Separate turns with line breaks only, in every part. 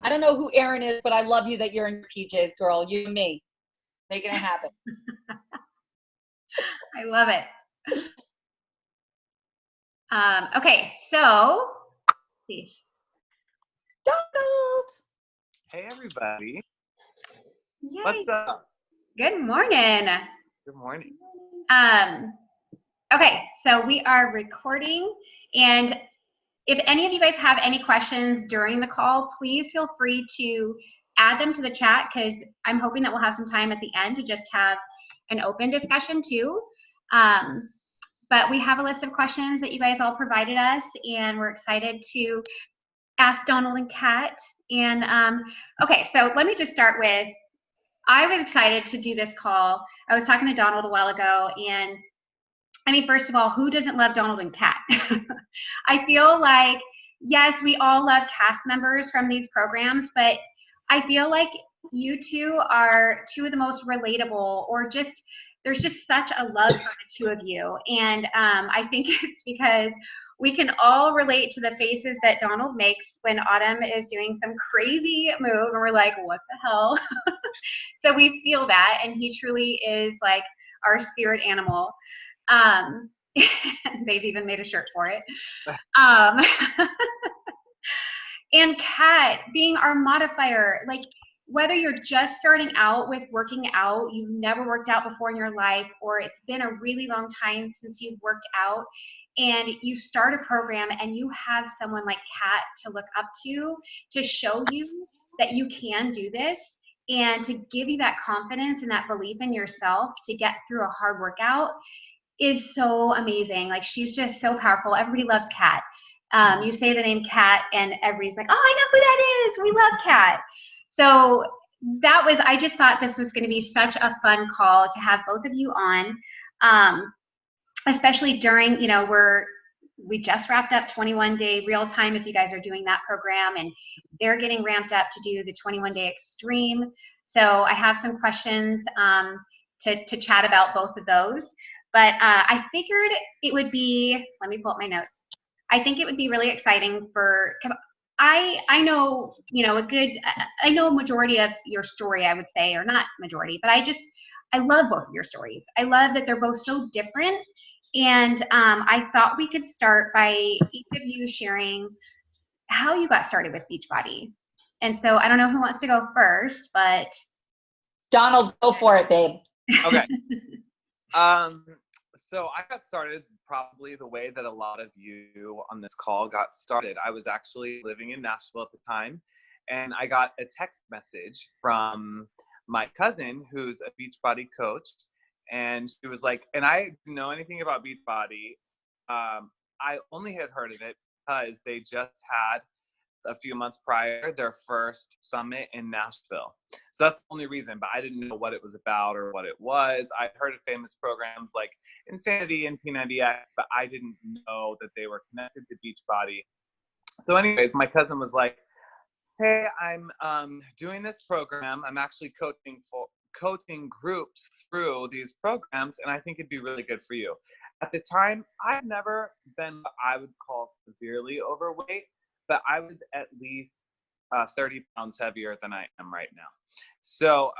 I don't know who Erin is, but I love you that you're in your PJs, girl. You and me. Making it happen.
I love it. Okay, so let's see.
Donald.
Hey, everybody.
Yay.
What's up?
Good morning.
Good morning.
Okay, so we are recording, and if any of you guys have any questions during the call, please feel free to add them to the chat, because I'm hoping that we'll have some time at the end to just have an open discussion too. But we have a list of questions that you guys all provided us, and we're excited to ask Donald and Kat. And okay, so let me just start with, I was excited to do this call. I was talking to Donald a while ago, and I mean, first of all, who doesn't love Donald and Kat? I feel like, yes, we all love cast members from these programs, but I feel like you two are two of the most relatable, or just, there's just such a love for the two of you. And I think it's because we can all relate to the faces that Donald makes when Autumn is doing some crazy move, and we're like, what the hell? So we feel that, and he truly is like our spirit animal. They've even made a shirt for it. And Kat being our modifier, like whether you're just starting out with working out, you've never worked out before in your life, or it's been a really long time since you've worked out, and you start a program and you have someone like Kat to look up to show you that you can do this, and to give you that confidence and that belief in yourself to get through a hard workout, is so amazing. Like, she's just so powerful. Everybody loves Kat. You say the name Kat and everybody's like, oh, I know who that is. We love Kat. So that was, I just thought this was going to be such a fun call to have both of you on, especially during, you know, we just wrapped up 21-day real time, if you guys are doing that program, and they're getting ramped up to do the 21-day extreme. So I have some questions to chat about both of those. But I figured it would be, let me pull up my notes. I think it would be really exciting because I know, you know, I know a majority of your story, I would say, or not majority, but I love both of your stories. I love that they're both so different. And I thought we could start by each of you sharing how you got started with Beachbody. And so I don't know who wants to go first, but.
Donald, go for it, babe.
Okay. So I got started probably the way that a lot of you on this call got started. I was actually living in Nashville at the time, and I got a text message from my cousin, who's a Beachbody coach, and she was like, and I didn't know anything about Beachbody. I only had heard of it because they just had, a few months prior, their first summit in Nashville. So that's the only reason, but I didn't know what it was about or what it was. I heard of famous programs like Insanity and P90X, but I didn't know that they were connected to Beachbody. So anyways, my cousin was like, hey, I'm doing this program. I'm actually coaching groups through these programs, and I think it'd be really good for you. At the time, I'd never been what I would call severely overweight, but I was at least 30 pounds heavier than I am right now. So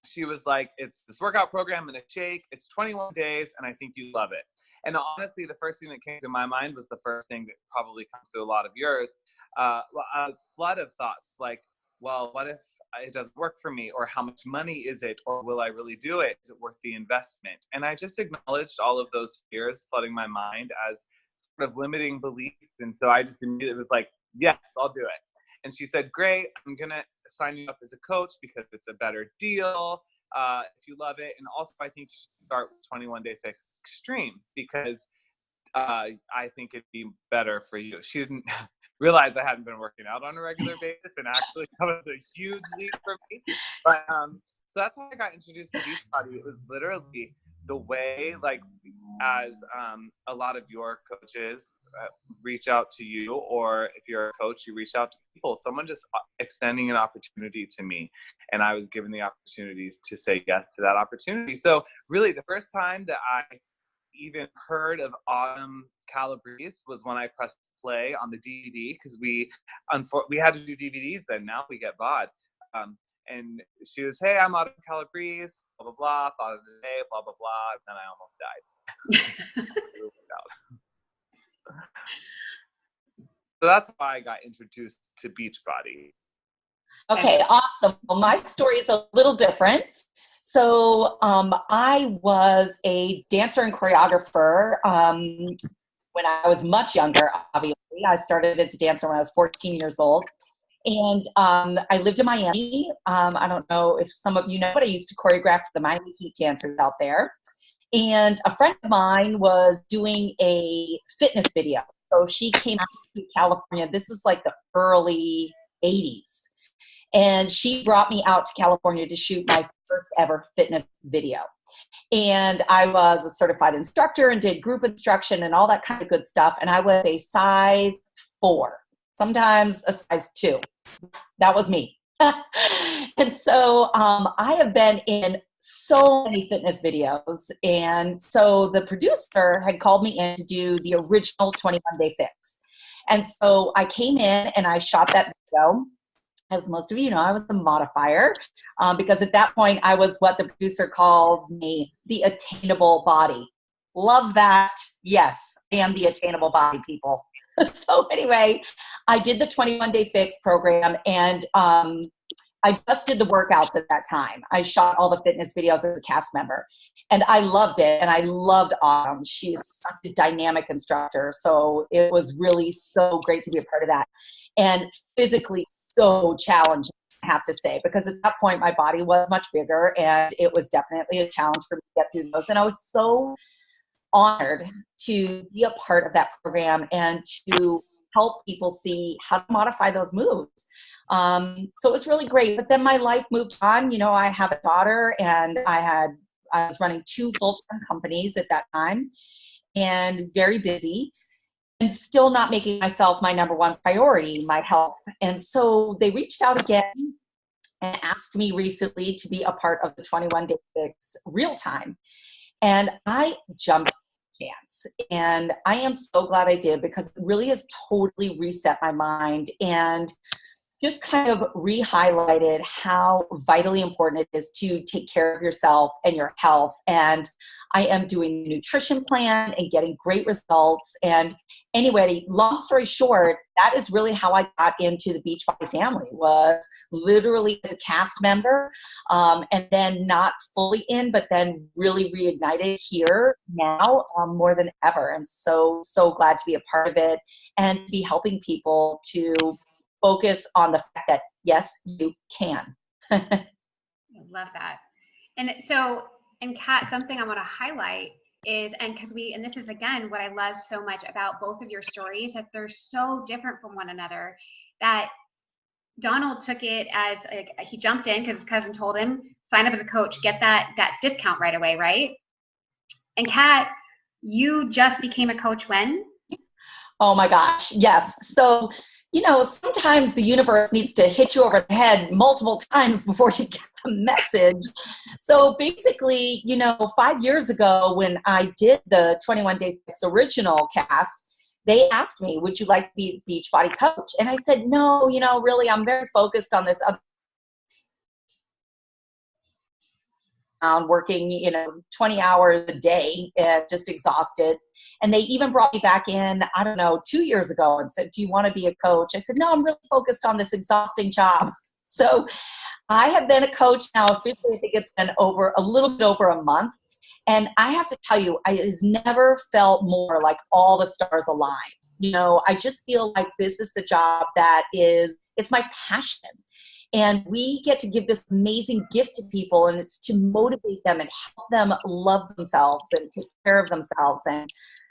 she was like, it's this workout program and a shake. It's 21 days, and I think you love it. And honestly, the first thing that came to my mind was the first thing that probably comes to a lot of yours, a flood of thoughts like, well, what if it doesn't work for me? Or how much money is it? Or will I really do it? Is it worth the investment? And I just acknowledged all of those fears flooding my mind as sort of limiting beliefs. And so I just immediately was like, yes, I'll do it. And she said, great, I'm going to sign you up as a coach because it's a better deal if you love it. And also, I think you should start with 21 Day Fix Extreme because I think it'd be better for you. She didn't realize I hadn't been working out on a regular basis, and actually that was a huge leap for me. But so that's how I got introduced to Beachbody. It was literally the way, like, as a lot of your coaches reach out to you, or if you're a coach, you reach out to people, someone just extending an opportunity to me, and I was given the opportunities to say yes to that opportunity. So really the first time that I even heard of Autumn Calabrese was when I pressed play on the DVD because we had to do DVDs then. Now we get VOD. And she was, hey, I'm Autumn Calabrese, blah, blah, blah, thought of the day, blah, blah, blah. And then I almost died. So that's why I got introduced to Beachbody.
Okay, awesome. Well, my story is a little different. So I was a dancer and choreographer when I was much younger, obviously. I started as a dancer when I was 14 years old. And I lived in Miami. I don't know if some of you know, but I used to choreograph the Miami Heat dancers out there. And a friend of mine was doing a fitness video. So she came out to California. This is like the early 80s. And she brought me out to California to shoot my first ever fitness video. And I was a certified instructor and did group instruction and all that kind of good stuff. And I was a size 4, sometimes a size 2. That was me. And so I have been in so many fitness videos. And so the producer had called me in to do the original 21-day fix. And so I came in and I shot that video. As most of you know, I was the modifier because at that point I was what the producer called me the attainable body. Love that. Yes, I am the attainable body, people. So anyway, I did the 21-day fix program, and I just did the workouts at that time. I shot all the fitness videos as a cast member, and I loved it. And I loved Autumn. She's such a dynamic instructor. So it was really so great to be a part of that. And physically so challenging, I have to say, because at that point my body was much bigger, and it was definitely a challenge for me to get through those. And I was so honored to be a part of that program and to help people see how to modify those moves. So it was really great. But then my life moved on. You know, I have a daughter, and I was running 2 full-time companies at that time, and very busy, and still not making myself my number one priority, my health. And so they reached out again and asked me recently to be a part of the 21-day fix real time. And I jumped chance. And I am so glad I did, because it really has totally reset my mind and just kind of re-highlighted how vitally important it is to take care of yourself and your health. And I am doing the nutrition plan and getting great results. And anyway, long story short, that is really how I got into the Beachbody family, was literally as a cast member, and then not fully in, but then really reignited here now more than ever. And so glad to be a part of it and to be helping people to focus on the fact that, yes, you can.
I love that. And so, and Kat, something I want to highlight is, and this is again what I love so much about both of your stories, that they're so different from one another, that Donald took it as he jumped in because his cousin told him, sign up as a coach, get that discount right away, right? And Kat, you just became a coach when?
Oh my gosh, yes. So, you know, sometimes the universe needs to hit you over the head multiple times before you get the message. So basically, you know, 5 years ago when I did the 21-day fix original cast, they asked me, would you like to be Beachbody coach? And I said, no, you know, really, I'm very focused on this other working, you know, 20 hours a day, just exhausted. And they even brought me back in, I don't know, 2 years ago and said, do you want to be a coach? I said, no, I'm really focused on this exhausting job. So I have been a coach now officially. I think it's been a little bit over a month. And I have to tell you, it has never felt more like all the stars aligned. You know, I just feel like this is the job it's my passion. And we get to give this amazing gift to people, and it's to motivate them and help them love themselves and take care of themselves. And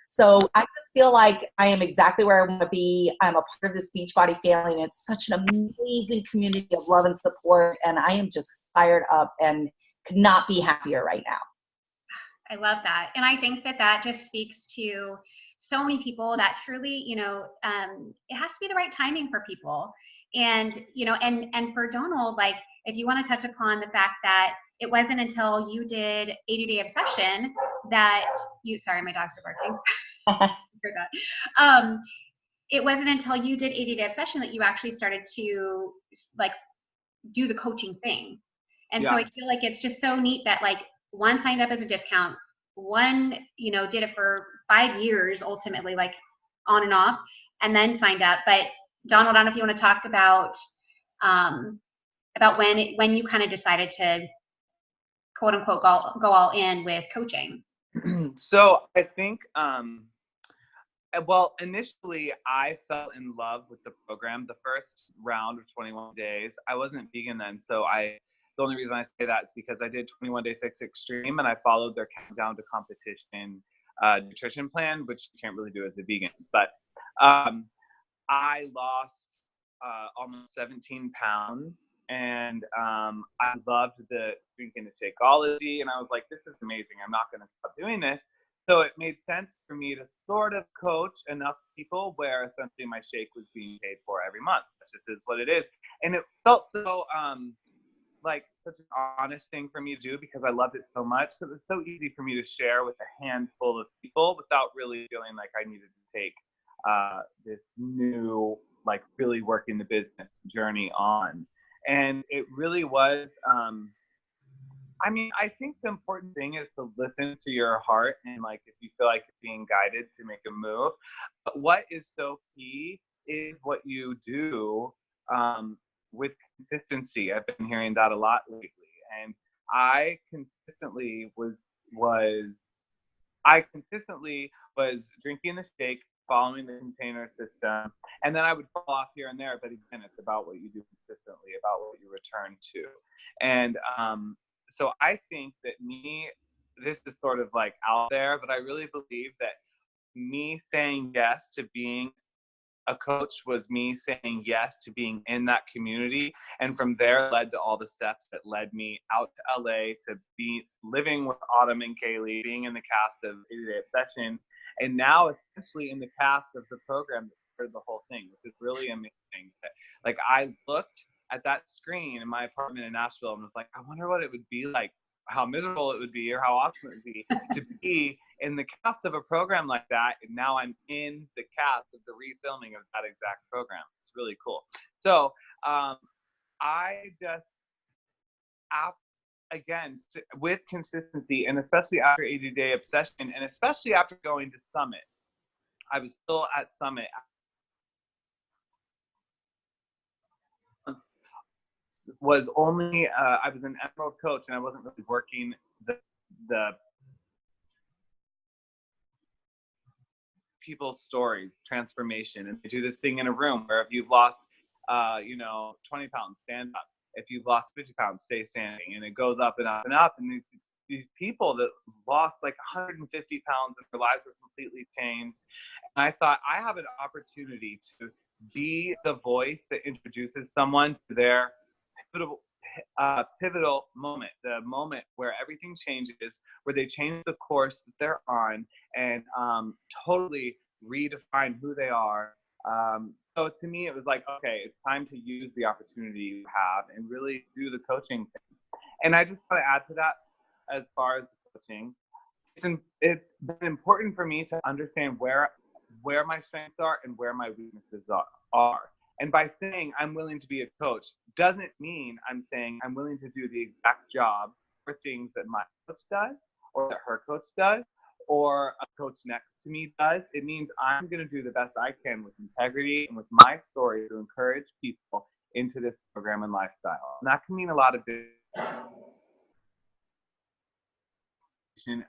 so I just feel like I am exactly where I want to be. I'm a part of this Beachbody family, and it's such an amazing community of love and support. And I am just fired up and could not be happier right now.
I love that. And I think that just speaks to so many people that truly, you know, it has to be the right timing for people. And, you know, and for Donald, like, if you want to touch upon the fact that it wasn't until you did 80-Day Obsession that sorry, my dogs are barking. Heard that. it wasn't until you did 80-Day Obsession that you actually started to like do the coaching thing. And so I feel like it's just so neat that like one signed up as a discount, one, you know, did it for 5 years ultimately, like on and off, and then signed up. But Donald, I don't know if you want to talk about when you kind of decided to quote unquote go all in with coaching.
So I think, well, initially I fell in love with the program. The first round of 21 days, I wasn't vegan then, so the only reason I say that is because I did 21 Day Fix Extreme and I followed their countdown to competition nutrition plan, which you can't really do as a vegan. But I lost almost 17 pounds, and I loved the drinking the Shakeology, and I was like, this is amazing. I'm not going to stop doing this. So it made sense for me to sort of coach enough people where essentially my shake was being paid for every month. That just is what it is. And it felt so like such an honest thing for me to do because I loved it so much. So it was so easy for me to share with a handful of people without really feeling like I needed to take this new, like really working the business journey on. And it really was, I mean, I think the important thing is to listen to your heart and like if you feel like you're being guided to make a move. But what is so key is what you do with consistency. I've been hearing that a lot lately, and I consistently was drinking the shake, following the container system, and then I would fall off here and there. But again, it's about what you do consistently, about what you return to, and so I think that this is sort of like out there, but I really believe that me saying yes to being a coach was me saying yes to being in that community. And from there led to all the steps that led me out to LA to be living with Autumn and Kaylee, being in the cast of 80-Day Obsession, and now essentially in the cast of the program that started the whole thing, which is really amazing. Like I looked at that screen in my apartment in Nashville and was like, I wonder what it would be like, how miserable it would be or how awesome it would be to be in the cast of a program like that. And now I'm in the cast of the refilming of that exact program. It's really cool. So I just, again, with consistency, and especially after 80-Day Obsession, and especially after going to Summit, I was still at Summit. Was only I was an Emerald coach, and I wasn't really working the people's stories, transformation, and they do this thing in a room where if you've lost 20 pounds, stand up. If you've lost 50 pounds, stay standing, and it goes up and up and up. And these people that lost like 150 pounds and their lives were completely changed. And I thought, I have an opportunity to be the voice that introduces someone to their pivotal moment, the moment where everything changes, where they change the course that they're on and totally redefine who they are. So to me, it was like, okay, it's time to use the opportunity you have and really do the coaching thing. And I just want to add to that, as far as the coaching, it's been important for me to understand where my strengths are and where my weaknesses are. And by saying I'm willing to be a coach doesn't mean I'm saying I'm willing to do the exact job for things that my coach does or that her coach does or a coach next to me does. It means I'm going to do the best I can with integrity and with my story to encourage people into this program and lifestyle. And that can mean a lot of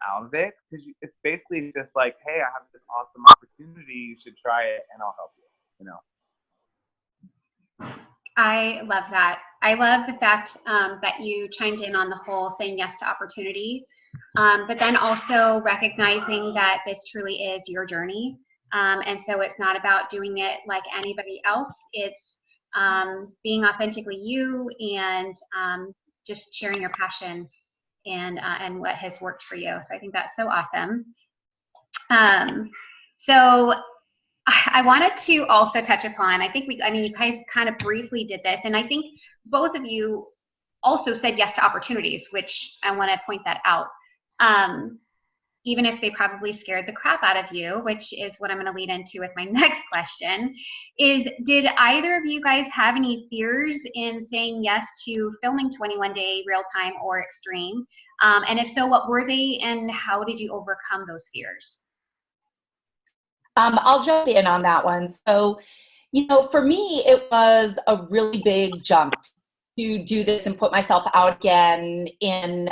out of it, because it's basically just like, hey, I have this awesome opportunity, you should try it and I'll help you,
I love that. I love the fact that you chimed in on the whole saying yes to opportunity, but then also recognizing that this truly is your journey. And so it's not about doing it like anybody else. It's being authentically you and just sharing your passion and what has worked for you. So I think that's so awesome. So I wanted to also touch upon, you guys kind of briefly did this, and I think both of you also said yes to opportunities, which I want to point that out. even if they probably scared the crap out of you, which is what I'm going to lead into with my next question, is did either of you guys have any fears in saying yes to filming 21 Day Real Time or Extreme? And if so, what were they and how did you overcome those fears?
I'll jump in on that one. So, for me, it was a really big jump to do this and put myself out again in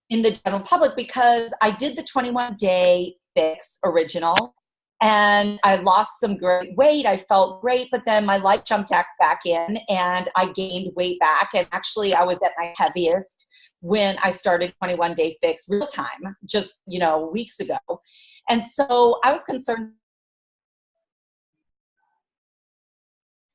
the general public, because I did the 21 Day Fix original and I lost some great weight. I felt great, but then my life jumped back in and I gained weight back. And actually I was at my heaviest when I started 21 Day Fix Real Time just, weeks ago. And so I was concerned.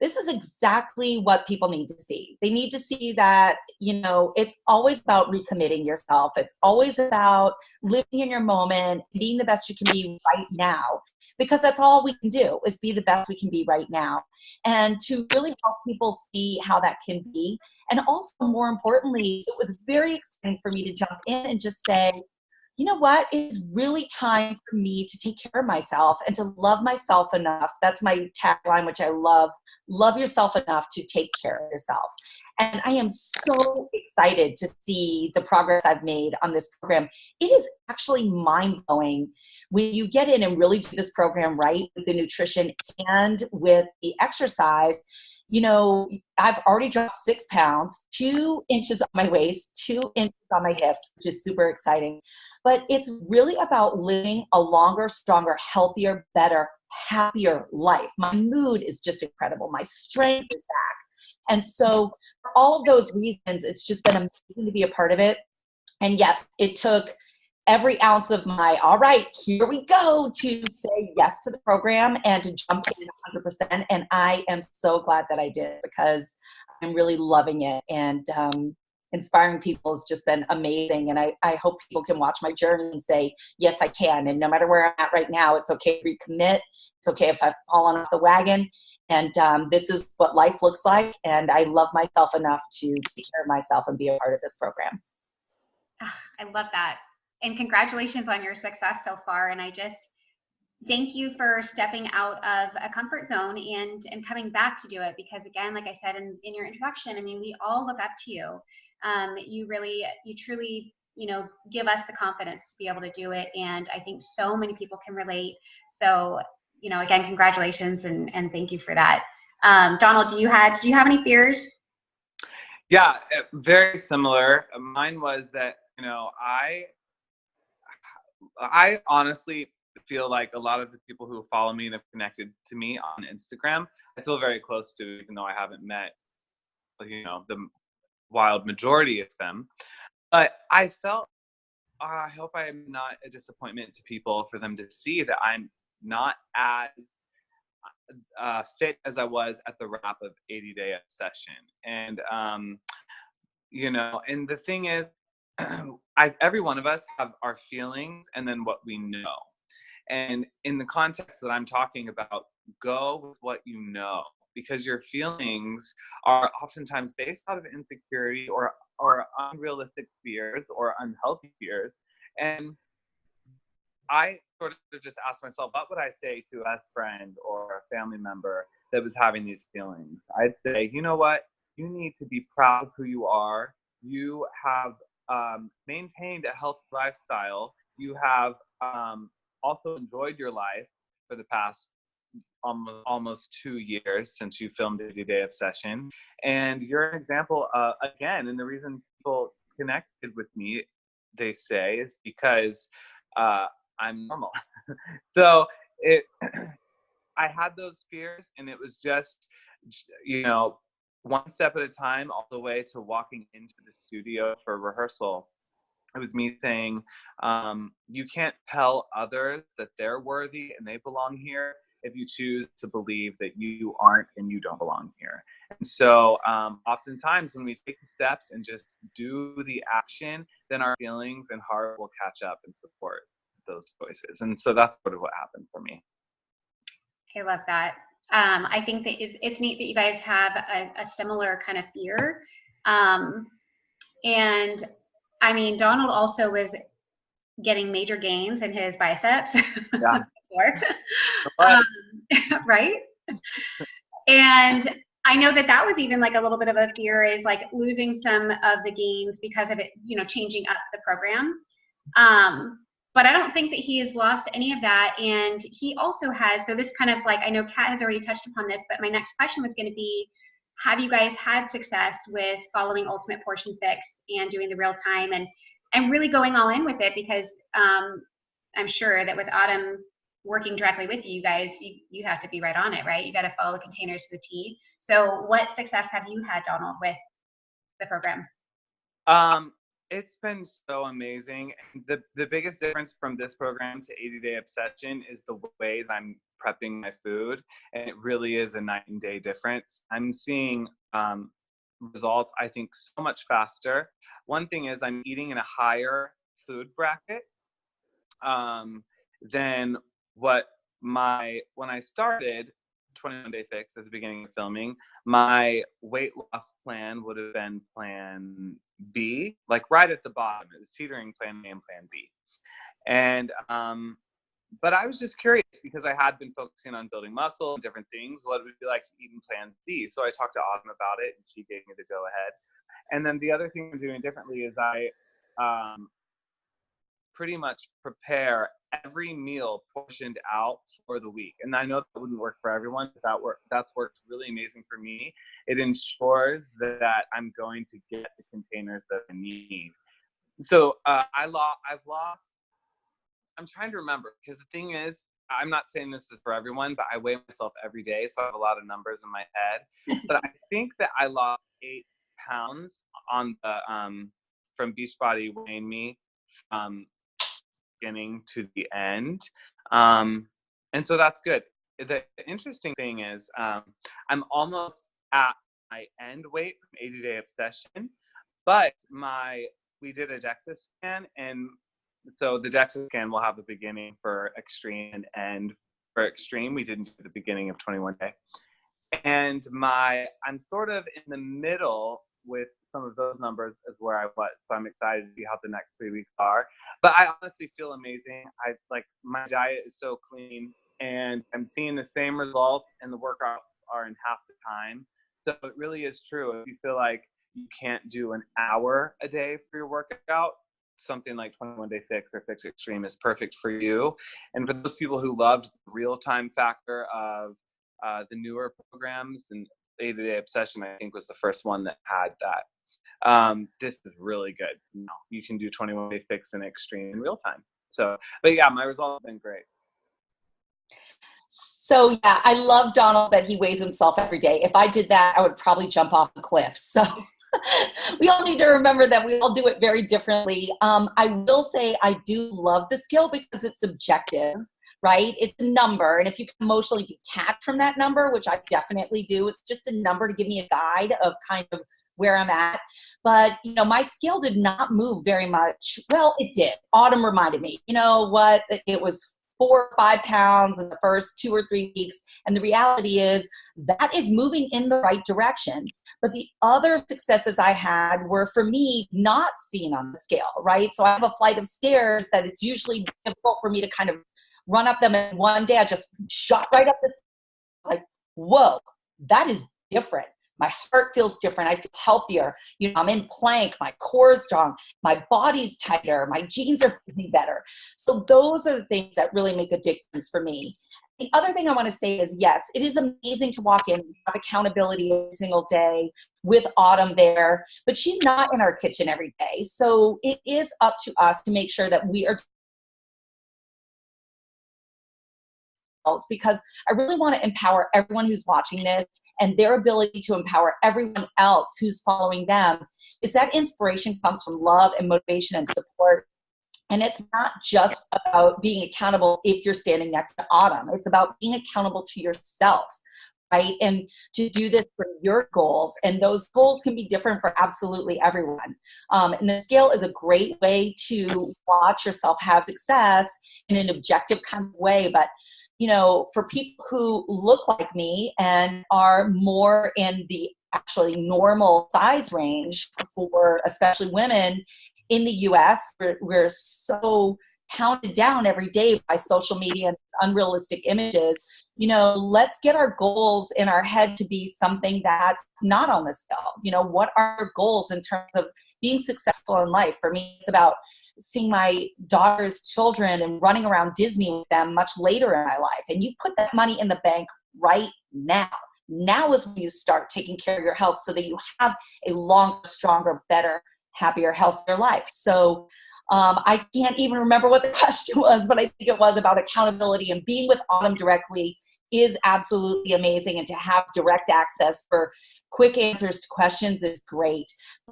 This is exactly what people need to see. They need to see that, it's always about recommitting yourself. It's always about living in your moment, being the best you can be right now, because that's all we can do is be the best we can be right now. And to really help people see how that can be. And also, more importantly, it was very exciting for me to jump in and just say, you know what? It's really time for me to take care of myself and to love myself enough. That's my tagline, which I love. Love yourself enough to take care of yourself. And I am so excited to see the progress I've made on this program. It is actually mind-blowing when you get in and really do this program right with the nutrition and with the exercise. I've already dropped 6 pounds, 2 inches on my waist, 2 inches on my hips, which is super exciting. But it's really about living a longer, stronger, healthier, better, happier life. My mood is just incredible. My strength is back. And so for all of those reasons, it's just been amazing to be a part of it. And yes, it took every ounce of my, all right, here we go, to say yes to the program and to jump in 100%. And I am so glad that I did, because I'm really loving it. And inspiring people has just been amazing. And I hope people can watch my journey and say, yes, I can. And no matter where I'm at right now, it's okay to recommit. It's okay if I've fallen off the wagon. And this is what life looks like. And I love myself enough to take care of myself and be a part of this program.
I love that. And congratulations on your success so far. And I just thank you for stepping out of a comfort zone and coming back to do it. Because again, like I said in your introduction, I mean, we all look up to you. You truly, give us the confidence to be able to do it. And I think so many people can relate. So, again, congratulations and thank you for that. Donald, did you have any fears?
Yeah, very similar. Mine was that, I honestly feel like a lot of the people who follow me and have connected to me on Instagram, I feel very close to, even though I haven't met, the wild majority of them. But I felt, I hope I am not a disappointment to people for them to see that I'm not as fit as I was at the wrap of 80 Day Obsession. And, and the thing is, every one of us have our feelings and then what we know. And in the context that I'm talking about, go with what you know, because your feelings are oftentimes based out of insecurity or unrealistic fears or unhealthy fears. And I sort of just asked myself, what would I say to a best friend or a family member that was having these feelings? I'd say, you know what? You need to be proud of who you are. You have maintained a healthy lifestyle. You have also enjoyed your life for the past almost 2 years since you filmed 80 Day Obsession. And you're an example, again, and the reason people connected with me, they say, is because I'm normal. So I had those fears, and it was just, one step at a time, all the way to walking into the studio for rehearsal. It was me saying, you can't tell others that they're worthy and they belong here if you choose to believe that you aren't and you don't belong here. And so oftentimes when we take the steps and just do the action, then our feelings and heart will catch up and support those choices. And so that's sort of what happened for me.
I love that. I think that it's neat that you guys have a similar kind of fear. And I mean, Donald also was getting major gains in his biceps.
Yeah.
Before.
But
Right? And I know that that was even like a little bit of a fear, is like losing some of the gains because of it, you know, changing up the program. But I don't think that he has lost any of that. And he also has, so this kind of like, I know Kat has already touched upon this, but my next question was going to be, have you guys had success with following Ultimate Portion Fix and doing the real time and really going all in with it? Because I'm sure that with Autumn working directly with you guys, you have to be right on it, right? You got to follow the containers to the T. So what success have you had, Donald, with the program?
It's been so amazing. The biggest difference from this program to 80-Day Obsession is the way that I'm prepping my food, and it really is a night and day difference. I'm seeing results, I think, so much faster. One thing is I'm eating in a higher food bracket than what when I started 21 Day Fix at the beginning of filming, my weight loss plan would have been plan B, like right at the bottom. It was teetering plan A and plan B. And but I was just curious because I had been focusing on building muscle and different things. What it would be like to eat in plan C. So I talked to Autumn about it, and she gave me the go ahead. And then the other thing I'm doing differently is I pretty much prepare every meal portioned out for the week. And I know that wouldn't work for everyone, but that's worked really amazing for me. It ensures that I'm going to get the containers that I need. So I've lost, I'm trying to remember, because the thing is, I'm not saying this is for everyone, but I weigh myself every day, so I have a lot of numbers in my head. But I think that I lost 8 pounds on the from Beachbody weighing me beginning to the end, and so that's good. The interesting thing is I'm almost at my end weight from 80-Day Obsession, but we did a DEXA scan, and so the DEXA scan will have a beginning for Extreme and end for Extreme. We didn't do the beginning of 21 Day, and I'm sort of in the middle with some of those numbers as where I was. So I'm excited to see how the next 3 weeks are. But I honestly feel amazing. My diet is so clean, and I'm seeing the same results, and the workouts are in half the time. So it really is true. If you feel like you can't do an hour a day for your workout, something like 21 Day Fix or Fix Extreme is perfect for you. And for those people who loved the real-time factor of the newer programs, and 80-Day Obsession, I think, was the first one that had that. This is really good. You can do 21 Day Fix and Extreme in real time. So, but yeah, my results have been great.
So yeah, I love Donald that he weighs himself every day. If I did that, I would probably jump off a cliff. So we all need to remember that we all do it very differently. I will say I do love the scale because it's objective, right? It's a number. And if you can emotionally detach from that number, which I definitely do, it's just a number to give me a guide of kind of where I'm at. But, my scale did not move very much. Well, it did. Autumn reminded me, you know what? It was 4 or 5 pounds in the first 2 or 3 weeks. And the reality is that is moving in the right direction. But the other successes I had were, for me, not seen on the scale, right? So I have a flight of stairs that it's usually difficult for me to kind of run up them. And one day I just shot right up this, like, whoa, that is different. My heart feels different. I feel healthier. I'm in plank. My core is strong. My body's tighter. My jeans are feeling better. So those are the things that really make a difference for me. The other thing I want to say is, yes, it is amazing to walk in and have accountability every single day with Autumn there, but she's not in our kitchen every day. So it is up to us to make sure that we are, because I really want to empower everyone who's watching this, and their ability to empower everyone else who's following them is that inspiration comes from love and motivation and support. And it's not just about being accountable if you're standing next to Autumn. It's about being accountable to yourself, right? And to do this for your goals. And those goals can be different for absolutely everyone. And the scale is a great way to watch yourself have success in an objective kind of way. But for people who look like me and are more in the actually normal size range for especially women, in the US, we're so pounded down every day by social media and unrealistic images. You know, let's get our goals in our head to be something that's not on the scale. You know, what are our goals in terms of being successful in life? For me, it's about seeing my daughter's children and running around Disney with them much later in my life. And you put that money in the bank right now. Now is when you start taking care of your health so that you have a longer, stronger, better, happier, healthier life. So I can't even remember what the question was, but I think it was about accountability, and being with Autumn directly is absolutely amazing. And to have direct access for quick answers to questions is great.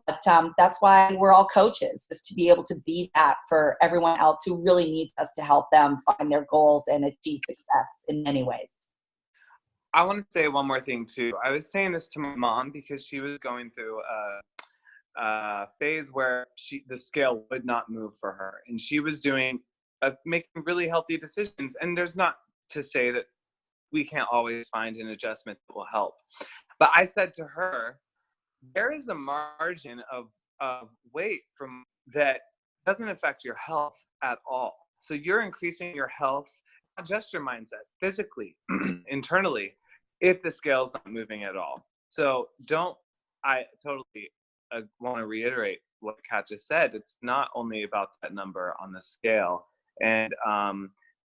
But that's why we're all coaches, is to be able to be that for everyone else who really needs us to help them find their goals and achieve success in many ways.
I want to say one more thing too. I was saying this to my mom because she was going through a phase where the scale would not move for her, and she was making really healthy decisions. And there's not to say that we can't always find an adjustment that will help. But I said to her, there is a margin of weight from that doesn't affect your health at all. So you're increasing your health, not just your mindset, physically, internally, if the scale's not moving at all. So I totally want to reiterate what Kat just said. It's not only about that number on the scale. And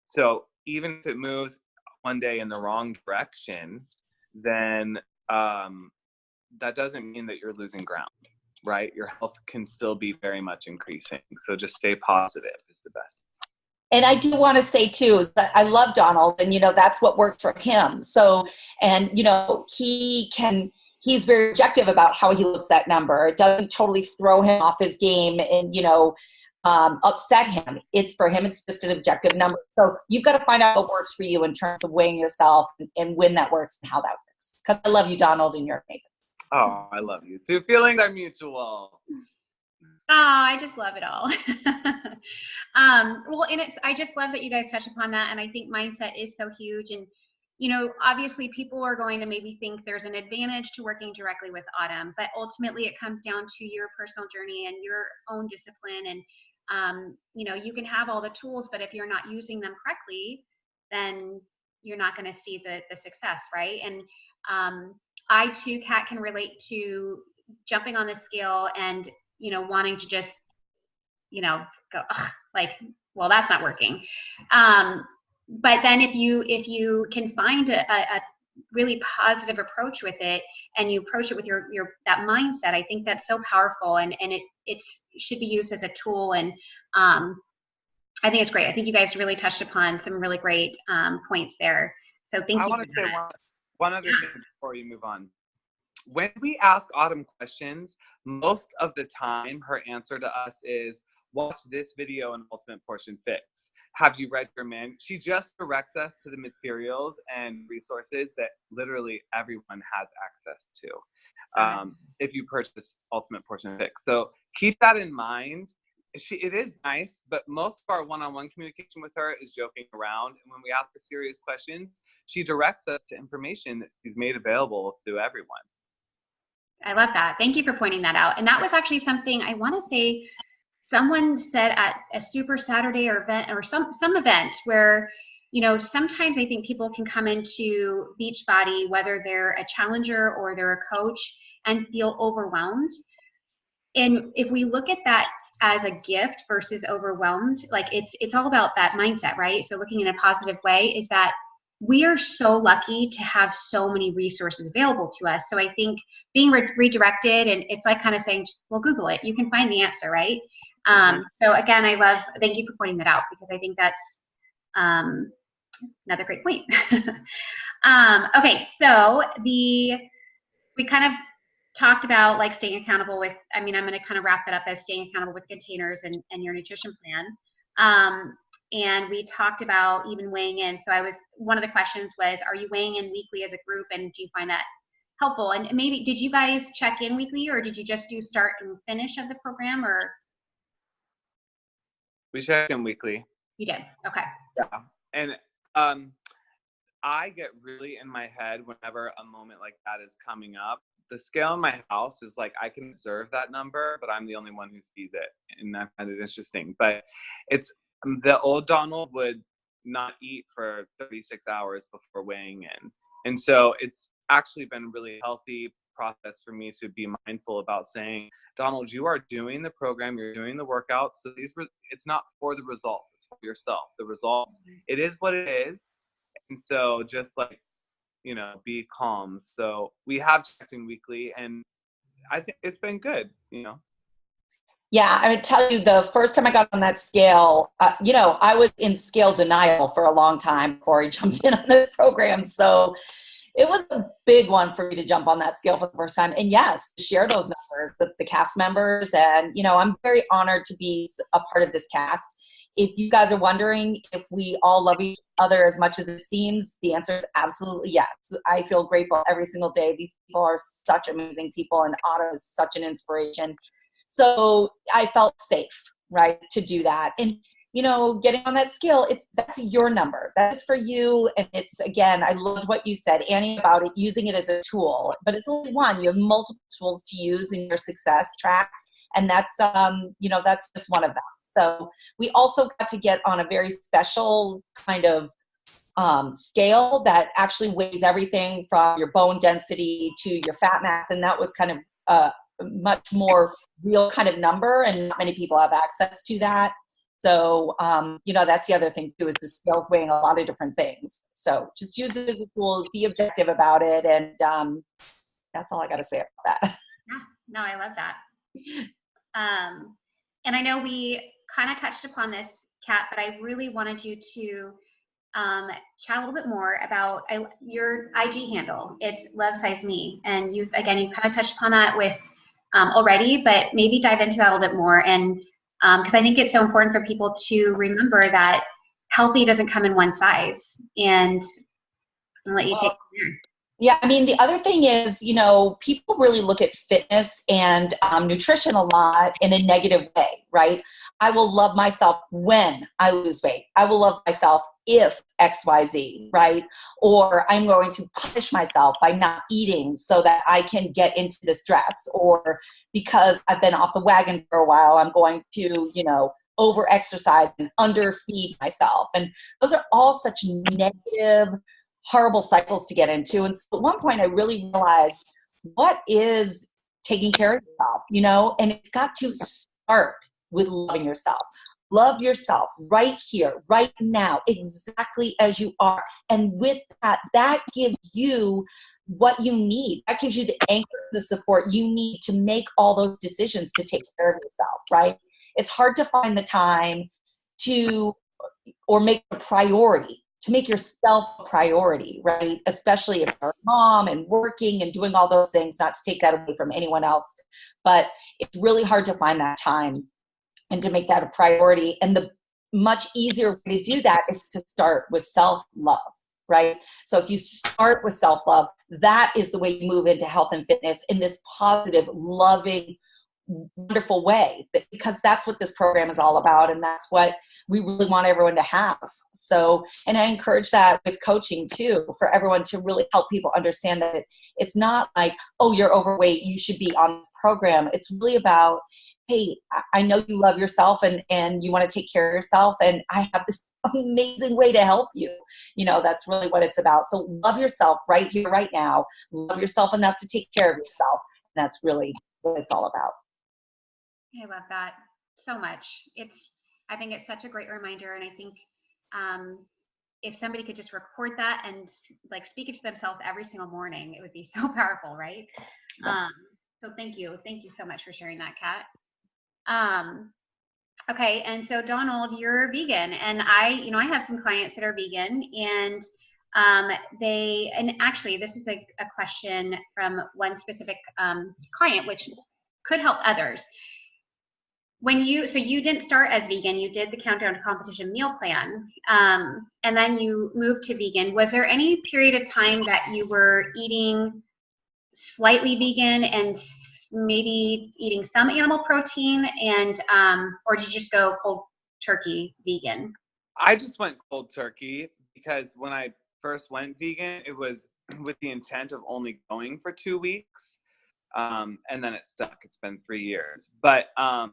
so even if it moves one day in the wrong direction, then that doesn't mean that you're losing ground, right? Your health can still be very much increasing. So just stay positive is the best.
And I do want to say too that I love Donald, and you know, that's what worked for him. So, and you know, he's very objective about how he looks at number. It doesn't totally throw him off his game and, you know, upset him. It's for him, it's just an objective number. So you've got to find out what works for you in terms of weighing yourself and when that works and how that works. Because I love you, Donald, and you're amazing.
Oh, I love you too. Feelings are mutual.
Oh, I just love it all. Well, and I just love that you guys touch upon that. And I think mindset is so huge. And, you know, obviously people are going to maybe think there's an advantage to working directly with Autumn, but ultimately it comes down to your personal journey and your own discipline. And, you know, you can have all the tools, but if you're not using them correctly, then you're not going to see the success, right? And I too, Kat, can relate to jumping on the scale and, you know, wanting to just, you know, go like, well, that's not working. But then if you can find a really positive approach with it, and you approach it with your that mindset, I think that's so powerful, and it should be used as a tool. And I think it's great. I think you guys really touched upon some really great points there. So thank you.
I want to say one other thing before you move on. When we ask Autumn questions, most of the time her answer to us is, watch this video on Ultimate Portion Fix. Have you read your manual? She just directs us to the materials and resources that literally everyone has access to if you purchase Ultimate Portion Fix. So keep that in mind. It is nice, but most of our one-on-one communication with her is joking around. And when we ask her serious questions, she directs us to information that she's made available to everyone.
I love that. Thank you for pointing that out. And that was actually something I want to say someone said at a Super Saturday or event or some event where, you know, sometimes I think people can come into Beachbody, whether they're a challenger or they're a coach, and feel overwhelmed. And if we look at that as a gift versus overwhelmed, like it's all about that mindset, right? So looking in a positive way is that we are so lucky to have so many resources available to us. So I think being redirected, and it's like kind of saying, well, Google it, you can find the answer, right? So again, thank you for pointing that out, because I think that's another great point. Okay, so we kind of talked about like staying accountable with, I'm going to kind of wrap it up as staying accountable with containers and your nutrition plan. And we talked about even weighing in. So one of the questions was, are you weighing in weekly as a group, and do you find that helpful? And maybe, did you guys check in weekly, or did you just do start and finish of the program, or?
We checked in weekly.
You did? Okay.
Yeah. And I get really in my head whenever a moment like that is coming up. the scale in my house is like, I can observe that number, but I'm the only one who sees it. And I find it interesting. But it's, the old Donald would not eat for 36 hours before weighing in. And so it's actually been a really healthy process for me to be mindful about saying, Donald, you are doing the program, you're doing the workout. So it's not for the results, it's for yourself. The results, it is what it is. And so just like, you know, be calm. So we have checked in weekly, and I think it's been good, you know.
Yeah, I would tell you, the first time I got on that scale, you know, I was in scale denial for a long time before I jumped in on this program. So it was a big one for me to jump on that scale for the first time. And yes, share those numbers with the cast members. And, you know, I'm very honored to be a part of this cast. If you guys are wondering if we all love each other as much as it seems, the answer is absolutely yes. I feel grateful every single day. These people are such amazing people, and Otto is such an inspiration. So I felt safe, right, to do that. And, you know, getting on that scale, that's your number. That's for you. And it's, again, I loved what you said, Annie, about it, using it as a tool. But it's only one. You have multiple tools to use in your success track. And that's, you know, that's just one of them. So we also got to get on a very special kind of scale that actually weighs everything from your bone density to your fat mass. And that was kind of much more real kind of number, and not many people have access to that. So, you know, that's the other thing too, is the scale's weighing a lot of different things. So just use it as a tool, be objective about it. And that's all I got to say about that.
Yeah, no, I love that. And I know we kind of touched upon this, Kat, but I really wanted you to chat a little bit more about your IG handle. It's Love Size Me, and you've kind of touched upon that with already, but maybe dive into that a little bit more. And because I think it's so important for people to remember that healthy doesn't come in one size. And I'll let you take it from there.
Yeah, I mean, the other thing is, you know, people really look at fitness and nutrition a lot in a negative way, right? I will love myself when I lose weight. I will love myself if XYZ, right? Or I'm going to punish myself by not eating so that I can get into this dress. Or because I've been off the wagon for a while, I'm going to, you know, over-exercise and underfeed myself. And those are all such negative, horrible cycles to get into. And so at one point I really realized, what is taking care of yourself, you know? And it's got to start with loving yourself. Love yourself right here, right now, exactly as you are. And with that, that gives you what you need. That gives you the anchor, the support you need to make all those decisions to take care of yourself, right? It's hard to find the time to, or make a priority, to make yourself a priority, right? Especially if you're a mom and working and doing all those things, not to take that away from anyone else. But it's really hard to find that time and to make that a priority. And the much easier way to do that is to start with self-love, right? So if you start with self-love, that is the way you move into health and fitness in this positive, loving, wonderful way, because that's what this program is all about, and that's what we really want everyone to have. So, and I encourage that with coaching too, for everyone to really help people understand that it's not like, oh, you're overweight, you should be on this program. It's really about, hey, I know you love yourself and you want to take care of yourself, and I have this amazing way to help you. You know, that's really what it's about. So love yourself right here, right now. Love yourself enough to take care of yourself. That's really what it's all about.
I love that so much. I think it's such a great reminder. And I think if somebody could just record that and like speak it to themselves every single morning, it would be so powerful, right? So thank you. Thank you so much for sharing that, Kat. Okay. And so Donald, you're vegan, and I have some clients that are vegan, and and actually this is a question from one specific client, which could help others. So you didn't start as vegan, you did the Countdown to Competition meal plan, and then you moved to vegan. Was there any period of time that you were eating slightly vegan and maybe eating some animal protein, and or did you just go cold turkey vegan?
I just went cold turkey because when I first went vegan, it was with the intent of only going for 2 weeks. And then it stuck. It's been 3 years. But I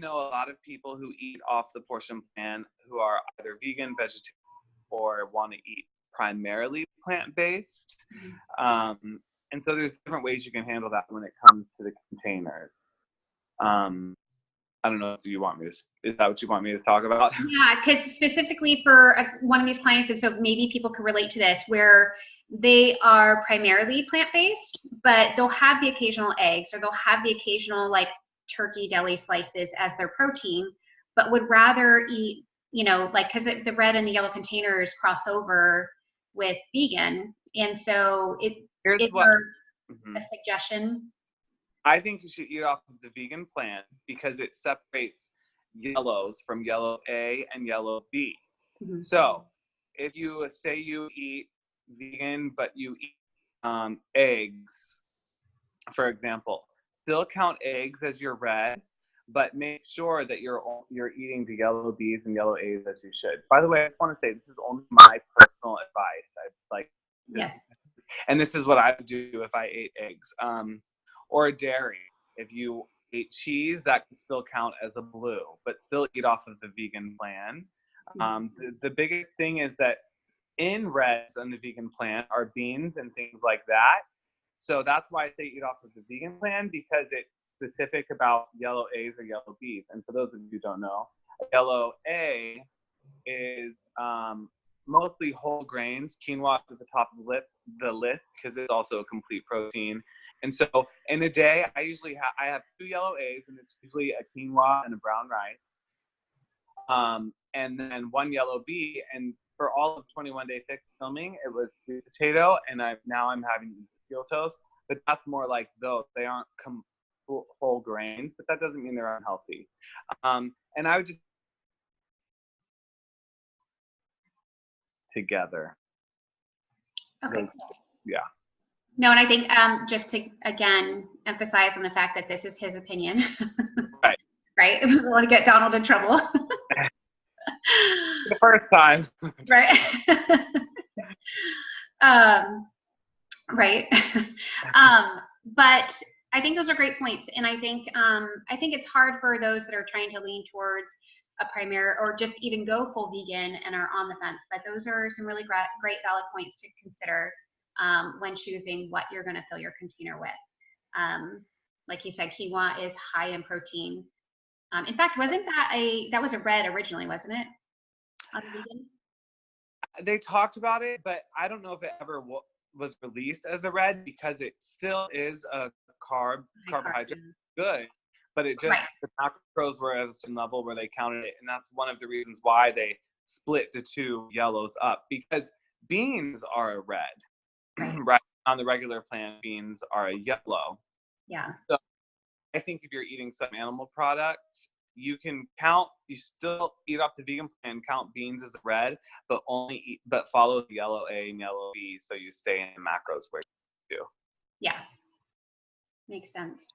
know a lot of people who eat off the portion plan who are either vegan, vegetarian, or want to eat primarily plant-based. And so there's different ways you can handle that when it comes to the containers. I don't know if you want me to, is that what you want me to talk about?
Yeah, because specifically for one of these clients, and so maybe people could relate to this, where they are primarily plant-based, but they'll have the occasional eggs, or they'll have the occasional like turkey deli slices as their protein, but would rather eat, you know, like, because the red and the yellow containers cross over with vegan, and so
Here's
it's
what
a suggestion.
I think you should eat off of the vegan plan because it separates yellows from yellow A and yellow B. So if you say you eat vegan, but you eat eggs, for example, still count eggs as your red, but make sure that you're eating the yellow B's and yellow A's as you should. By the way, I just want to say this is only my personal advice.
Yes.
And this is what I would do if I ate eggs. Or dairy. If you ate cheese, that can still count as a blue, but still eat off of the vegan plan. The biggest thing is that in reds on the vegan plan are beans and things like that. So that's why I say eat off of the vegan plan, because it's specific about yellow A's or yellow B's. And for those of you who don't know, yellow A is mostly whole grains. Quinoa is at the top of the list because it's also a complete protein. And so in a day, I usually have 2 yellow A's, and it's usually a quinoa and a brown rice. And then 1 yellow B. And for all of 21 Day Fix filming, it was sweet potato, and now I'm having steel toast. But that's more like those. They aren't whole grains, but that doesn't mean they're unhealthy. And I would just together.
Okay.
Yeah.
No, and I think just to, again, emphasize on the fact that this is his opinion.
Right.
Right? We don't want to get Donald in trouble.
The first time.
Right. Right. But I think those are great points. And I think it's hard for those that are trying to lean towards a primary or just even go full vegan and are on the fence. But those are some really great valid points to consider when choosing what you're going to fill your container with. Like you said, quinoa is high in protein. In fact, wasn't that was a red originally, wasn't it? On vegan?
They talked about it, but I don't know if it ever was released as a red, because it still is a carbohydrate. Good, but it just, the macros were at a certain level where they counted it, and that's one of the reasons why they split the 2 yellows up, because beans are a red. Right. On the regular plan, beans are a yellow.
Yeah.
So I think if you're eating some animal products, you still eat off the vegan plan, count beans as a red, but follow the yellow A and yellow B, so you stay in the macros where you do.
Yeah. Makes sense.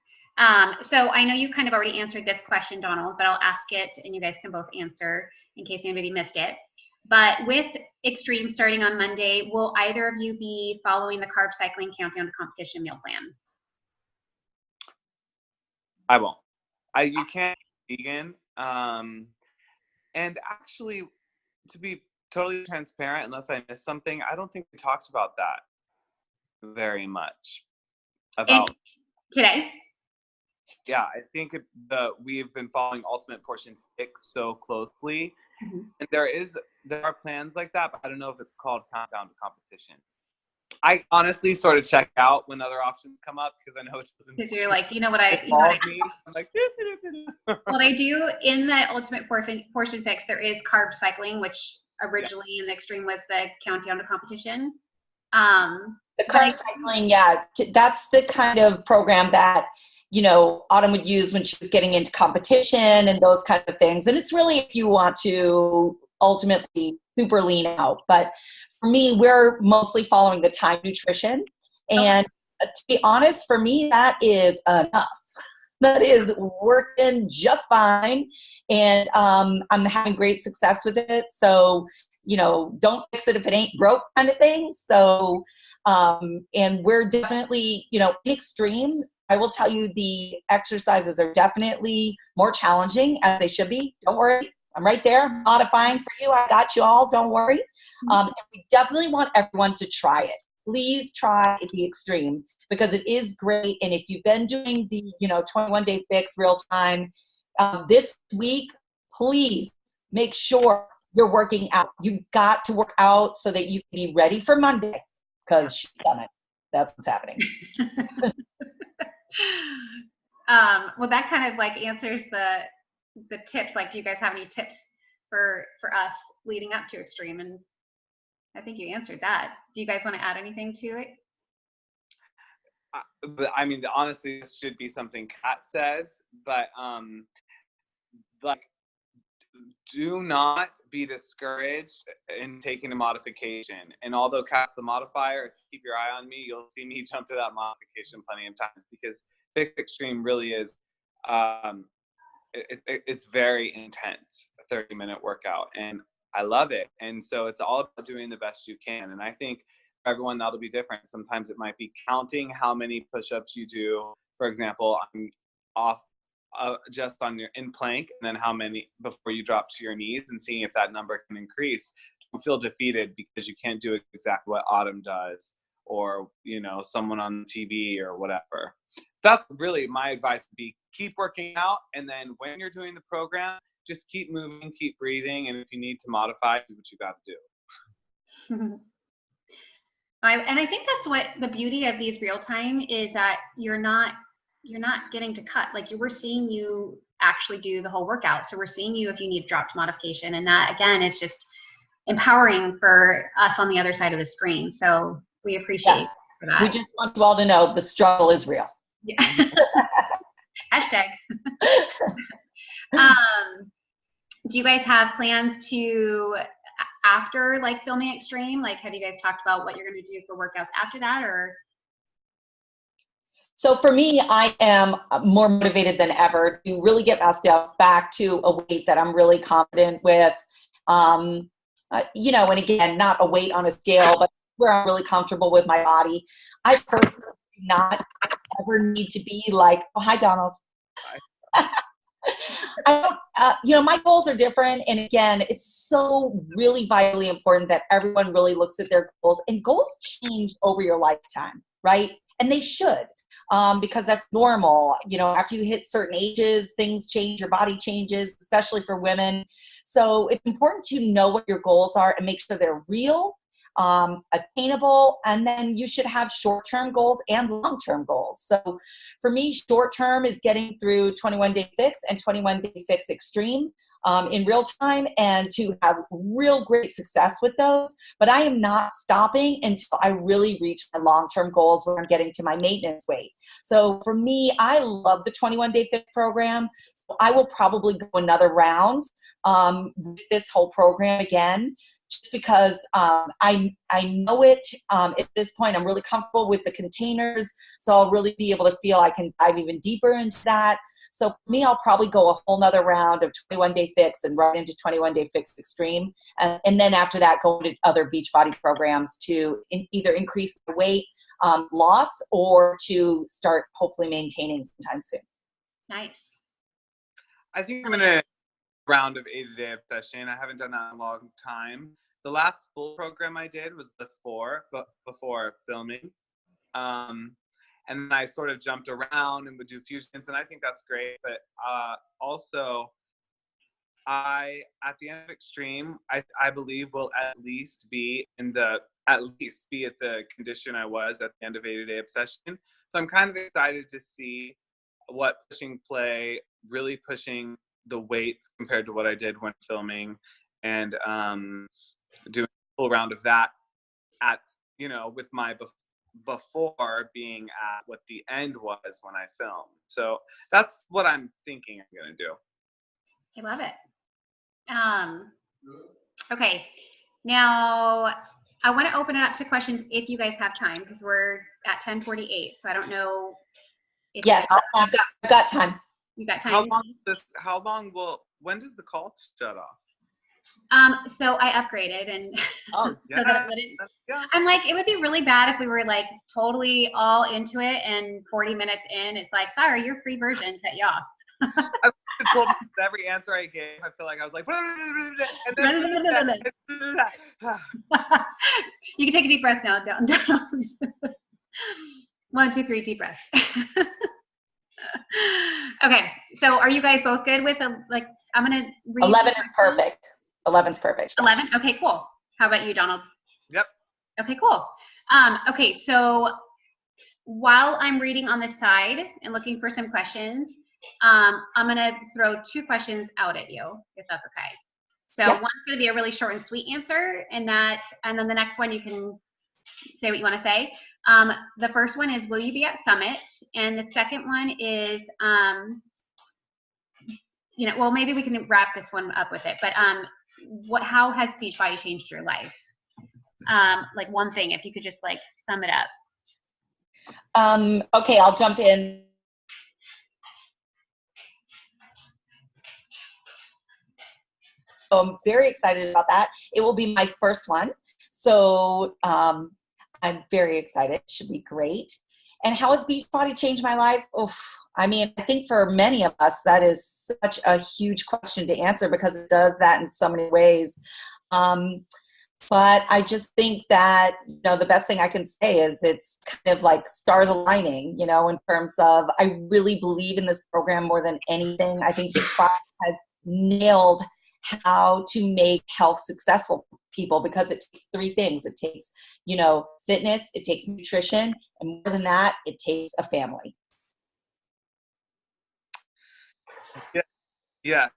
So I know you kind of already answered this question, Donald, but I'll ask it and you guys can both answer in case anybody missed it. But with Extreme starting on Monday, will either of you be following the Carb Cycling Countdown to Competition meal plan?
I won't. You can't be vegan. And actually, to be totally transparent, unless I missed something, I don't think we talked about that very much. About
today?
Yeah, I think we've been following Ultimate Portion Fix so closely. And there are plans like that, but I don't know if it's called Countdown to Competition. I honestly sort of check out when other options come up, because I know it doesn't.
Because you're like, I'm
like,
well, they do in the Ultimate Portion Fix. There is carb cycling, which originally in the Extreme was the Countdown to Competition.
The carb cycling, that's the kind of program that Autumn would use when she was getting into competition and those kind of things. And it's really if you want to ultimately super lean out. But for me, we're mostly following the Time Nutrition. And to be honest, for me, that is enough. That is working just fine. And I'm having great success with it. So, don't fix it if it ain't broke kind of thing. So, and we're definitely, in extreme, I will tell you the exercises are definitely more challenging, as they should be. Don't worry. I'm right there modifying for you. I got you all. Don't worry. And we definitely want everyone to try it. Please try the extreme, because it is great. And if you've been doing the 21-day fix real time this week, please make sure you're working out. You've got to work out so that you can be ready for Monday, because she's done it. That's what's happening.
Well, that kind of like answers the tips. Like, do you guys have any tips for us leading up to extreme? And I think you answered that. Do you guys want to add anything to it?
But I mean, honestly, this should be something Kat says, but like, do not be discouraged in taking a modification. And although Kat's the modifier, if you keep your eye on me, you'll see me jump to that modification plenty of times, because Fix Extreme really is, it's very intense, a 30-minute workout, and I love it. And so it's all about doing the best you can. And I think for everyone that'll be different. Sometimes it might be counting how many push-ups you do. For example, I'm off just on your in plank, and then how many before you drop to your knees, and seeing if that number can increase. Don't feel defeated because you can't do exactly what Autumn does, or someone on TV or whatever. So that's really my advice: would be keep working out, and then when you're doing the program, just keep moving, keep breathing, and if you need to modify, do what you got to do.
And I think that's what the beauty of these real time is, that you're not getting to cut. Like, we're seeing you actually do the whole workout. So we're seeing you if you need drop to modification. And that, again, is just empowering for us on the other side of the screen. So we appreciate for that.
We just want you all to know the struggle is real.
Yeah. Hashtag. Do you guys have plans to, after like filming extreme, like, have you guys talked about what you're going to do for workouts after that, or?
So for me, I am more motivated than ever to really get myself back to a weight that I'm really confident with. And again, not a weight on a scale, but where I'm really comfortable with my body. I personally do not ever need to be like, oh, hi, Donald. I don't, my goals are different. And again, it's so really vitally important that everyone really looks at their goals, and goals change over your lifetime, right? And they should. Because that's normal. After you hit certain ages, things change, your body changes, especially for women. So it's important to know what your goals are and make sure they're real, attainable, and then you should have short-term goals and long-term goals. So for me, short-term is getting through 21-day fix and 21-day fix extreme in real time, and to have real great success with those. But I am not stopping until I really reach my long-term goals where I'm getting to my maintenance weight. So for me, I love the 21-day fix program. So I will probably go another round with this whole program again, just because I know it at this point. I'm really comfortable with the containers, so I'll really be able to feel I can dive even deeper into that. So for me, I'll probably go a whole nother round of 21-day fix and right into 21-day fix extreme. And then after that, go into other Beachbody programs to either increase my weight loss or to start hopefully maintaining sometime soon.
Nice.
I think I'm going to round of 80-day obsession. I haven't done that in a long time. The last full program I did was the 4, but before filming. And then I sort of jumped around and would do fusions, and I think that's great. But also, at the end of extreme, I believe will at least be at the condition I was at the end of 80-day obsession. So I'm kind of excited to see what pushing play, really pushing the weights compared to what I did when filming, and doing a full round of that with my before being at what the end was when I filmed. So that's what I'm thinking I'm going to do.
I love it. Okay, now I want to open it up to questions if you guys have time, because we're at 10:48. So I don't know if
yes, I've got time.
You got time?
When does the call shut off?
So I upgraded and
Oh,
so
yeah.
that it wouldn't.
Yeah.
I'm like, it would be really bad if we were like totally all into it and 40 minutes in, it's like, sorry, your free version cut you off.
I told every answer I gave, I feel like I was like, and then,
You can take a deep breath now. Don't. 1, 2, 3, deep breath. Okay, so are you guys both good with I'm gonna read
11 is perfect. 11's perfect.
11. Okay, cool. How about you, Donald?
Yep.
Okay, cool. Okay, so while I'm reading on this side and looking for some questions, I'm gonna throw 2 questions out at you, if that's okay. So
Yeah.
one's gonna be a really short and sweet answer, and then the next one you can say what you want to say. The first one is, will you be at Summit? And the second one is, well, maybe we can wrap this one up with it. But how has Beachbody changed your life? Like one thing, if you could just like sum it up.
Okay, I'll jump in. So I'm very excited about that. It will be my first one. So I'm very excited. It should be great. And how has Beachbody changed my life? Oof. I mean, I think for many of us, that is such a huge question to answer because it does that in so many ways. But I just think that, the best thing I can say is it's kind of like stars aligning, in terms of I really believe in this program more than anything. I think Beachbody has nailed how to make health successful for people because it takes 3 things. It takes, fitness, it takes nutrition, and more than that, it takes a family.
Yeah.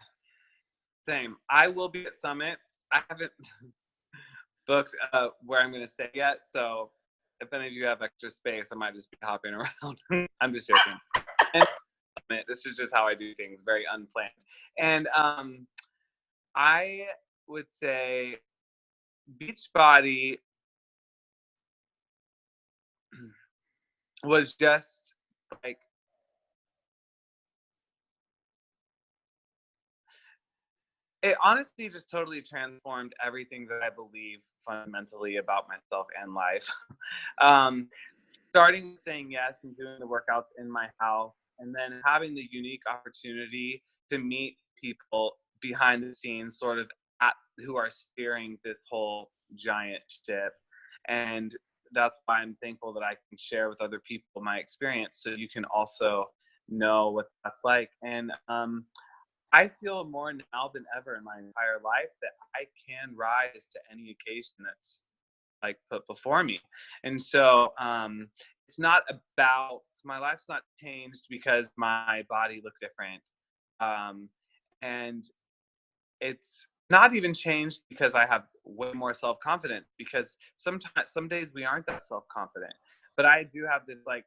Same. I will be at Summit. I haven't booked where I'm going to stay yet. So if any of you have extra space, I might just be hopping around. I'm just joking. And this is just how I do things, very unplanned. And I would say Beachbody was just like, it honestly just totally transformed everything that I believe fundamentally about myself and life. Starting with saying yes and doing the workouts in my house, and then having the unique opportunity to meet people behind the scenes, sort of who are steering this whole giant ship. And that's why I'm thankful that I can share with other people my experience so you can also know what that's like. And I feel more now than ever in my entire life that I can rise to any occasion that's like put before me. And so it's not about, my life's not changed because my body looks different. And it's not even changed because I have way more self-confidence, because some days we aren't that self-confident. But I do have this like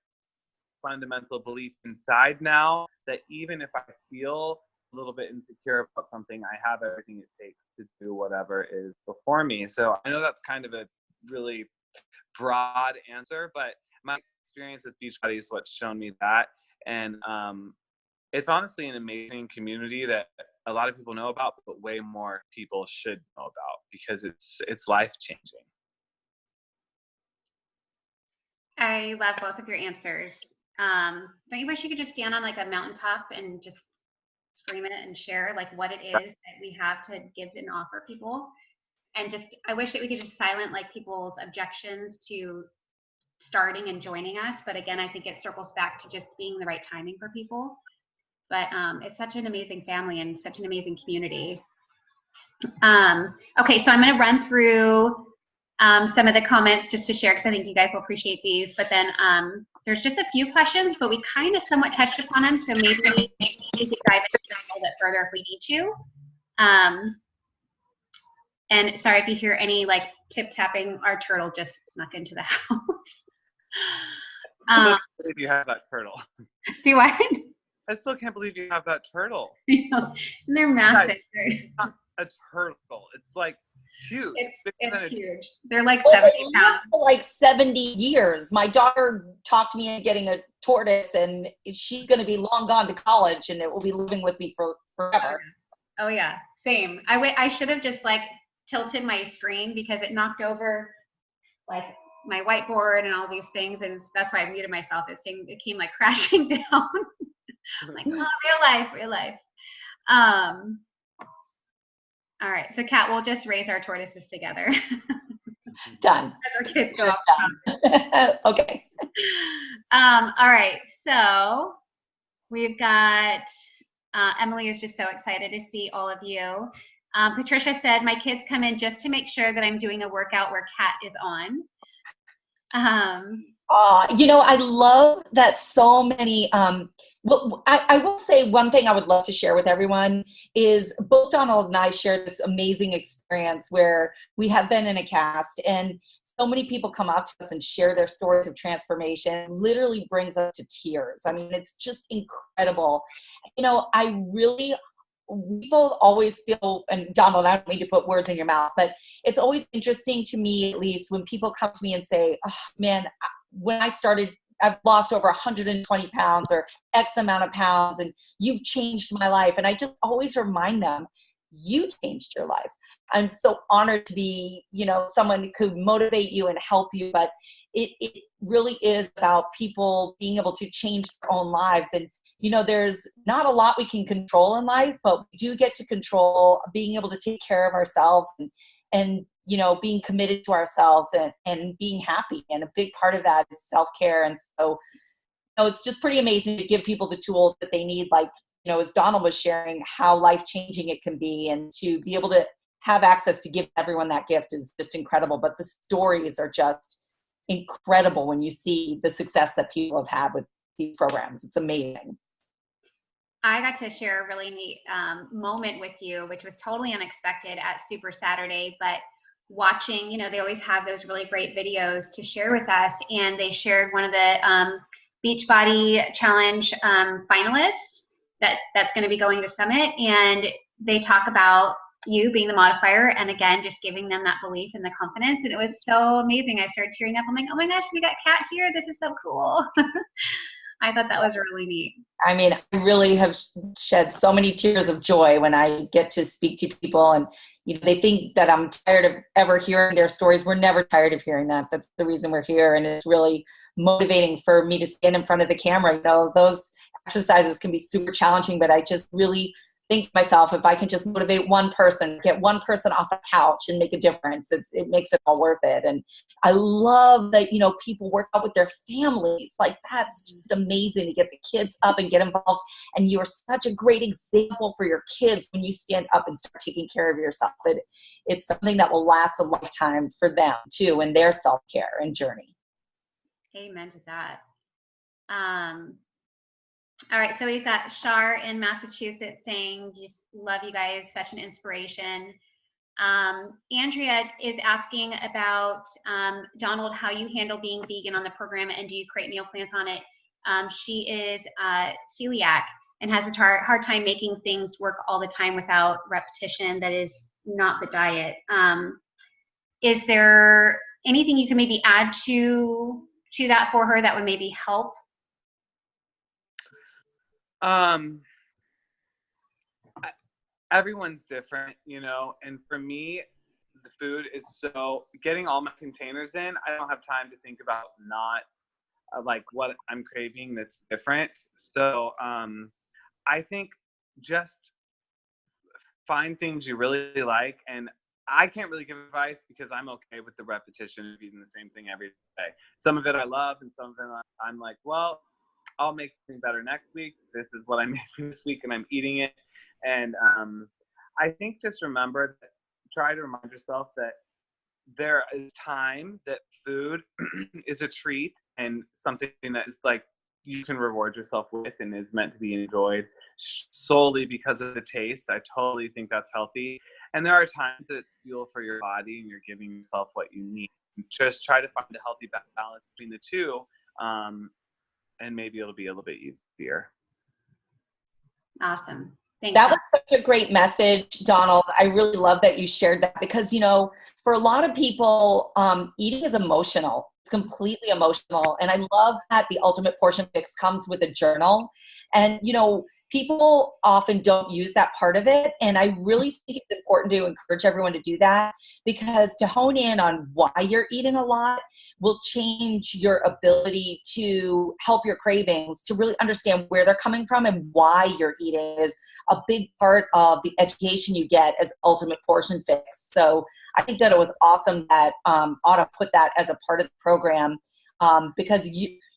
fundamental belief inside now that even if I feel a little bit insecure about something, I have everything it takes to do whatever is before me. So I know that's kind of a really broad answer, but my experience with Beachbody is what's shown me that. And it's honestly an amazing community that a lot of people know about, but way more people should know about because it's life-changing.
I love both of your answers. Don't you wish you could just stand on like a mountaintop and just scream it and share like what it is that we have to give and offer people? And just, I wish that we could just silence like people's objections to starting and joining us. But again, I think it circles back to just being the right timing for people. But it's such an amazing family and such an amazing community. Okay, so I'm going to run through some of the comments just to share because I think you guys will appreciate these. But then there's just a few questions, but we kind of somewhat touched upon them. So maybe we could dive into them a little bit further if we need to. And sorry if you hear any like tip tapping, our turtle just snuck into the house.
I can't believe you have that turtle.
Do I?
I still can't believe you have that turtle.
They're massive.
It's not a turtle. It's like huge.
It's huge. They're like
Well,
70
they
pounds.
lived for like 70 years. My daughter talked me into getting a tortoise, and she's going to be long gone to college, and it will be living with me for forever.
Oh yeah, same. I should have just like tilted my screen because it knocked over like my whiteboard and all these things, and that's why I muted myself. It came like crashing down. Like, oh, real life. All right, so Kat, we'll just raise our tortoises together.
Done.
As our kids go off.
Done. Okay.
All right, so we've got Emily is just so excited to see all of you. Patricia said, my kids come in just to make sure that I'm doing a workout where Kat is on.
I love that so many, well, I will say one thing I would love to share with everyone is both Donald and I share this amazing experience where we have been in a cast and so many people come out to us and share their stories of transformation. It literally brings us to tears. I mean, it's just incredible. We both always feel, and Donald, I don't mean to put words in your mouth, but it's always interesting to me, at least, when people come to me and say, oh, man, when I started, I've lost over 120 pounds or X amount of pounds, and you've changed my life. And I just always remind them, you changed your life. I'm so honored to be, someone who could motivate you and help you, but it really is about people being able to change their own lives. And, there's not a lot we can control in life, but we do get to control being able to take care of ourselves and being committed to ourselves and being happy. And a big part of that is self-care. And so, it's just pretty amazing to give people the tools that they need, like, as Donald was sharing, how life-changing it can be, and to be able to have access to give everyone that gift is just incredible. But the stories are just incredible when you see the success that people have had with these programs. It's amazing.
I got to share a really neat moment with you, which was totally unexpected at Super Saturday, but watching, they always have those really great videos to share with us, and they shared one of the Beachbody Challenge finalists that's going to be going to Summit, and they talk about you being the modifier, and again, just giving them that belief and the confidence, and it was so amazing. I started tearing up. I'm like, oh my gosh, we got Kat here. This is so cool. I thought that was really neat.
I mean, I really have shed so many tears of joy when I get to speak to people, and they think that I'm tired of ever hearing their stories. We're never tired of hearing that. That's the reason we're here, and it's really motivating for me to stand in front of the camera. Those exercises can be super challenging, but I just really think to myself, if I can just motivate one person, get one person off the couch and make a difference, it makes it all worth it. And I love that, people work out with their families. Like, that's just amazing to get the kids up and get involved. And you are such a great example for your kids when you stand up and start taking care of yourself. It's something that will last a lifetime for them too, in their self-care and journey.
Amen to that. All right, so we've got Shar in Massachusetts saying, just love you guys, such an inspiration. Andrea is asking about, Donald, how you handle being vegan on the program, and do you create meal plans on it? She is celiac and has a hard time making things work all the time without repetition. That is not the diet. Is there anything you can maybe add to that for her that would maybe help?
Everyone's different, and for me, the food is so, getting all my containers in, I don't have time to think about not like what I'm craving that's different. So I think just find things you really like, and I can't really give advice because I'm okay with the repetition of eating the same thing every day. Some of it I love, and some of it I'm like, well, I'll make something better next week. This is what I made for this week, and I'm eating it. And I think just try to remind yourself that there is time that food is a treat and something that is like you can reward yourself with and is meant to be enjoyed solely because of the taste. I totally think that's healthy. And there are times that it's fuel for your body and you're giving yourself what you need. Just try to find a healthy balance between the two. And maybe it'll be a little bit easier.
Awesome. Thanks.
That was such a great message, Donald. I really love that you shared that because, for a lot of people, eating is emotional. It's completely emotional. And I love that the Ultimate Portion Fix comes with a journal. And, people often don't use that part of it. And I really think it's important to encourage everyone to do that, because to hone in on why you're eating a lot will change your ability to help your cravings, to really understand where they're coming from and why you're eating is a big part of the education you get as Ultimate Portion Fix. So I think that it was awesome that Autumn put that as a part of the program, because